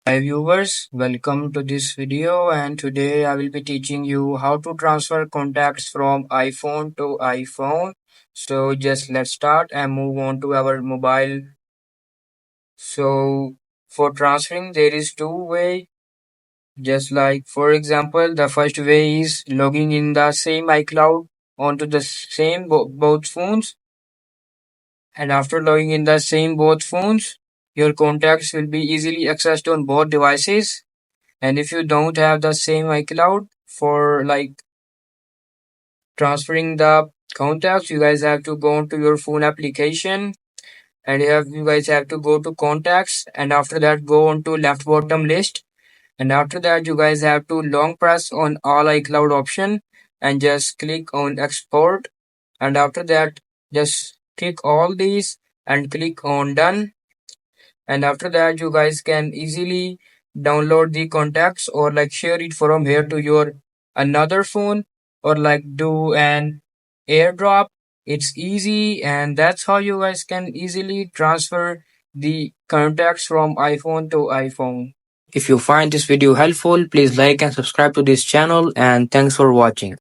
Hi viewers, welcome to this video, and today I will be teaching you how to transfer contacts from iPhone to iPhone. So just let's start and move on to our mobile. So for transferring there is two way, just like for example the first way is logging in the same iCloud onto the same both phones, and after logging in the same both phones your contacts will be easily accessed on both devices. And if you don't have the same iCloud for like transferring the contacts, you guys have to go into your phone application, and you guys have to go to contacts, and after that go on to left bottom list, and after that you guys have to long press on all iCloud option and just click on export, and after that just click all these and click on done, and after that you guys can easily download the contacts or like share it from here to your another phone, or like do an airdrop. It's easy, and that's how you guys can easily transfer the contacts from iPhone to iPhone. If you find this video helpful, please like and subscribe to this channel, and thanks for watching.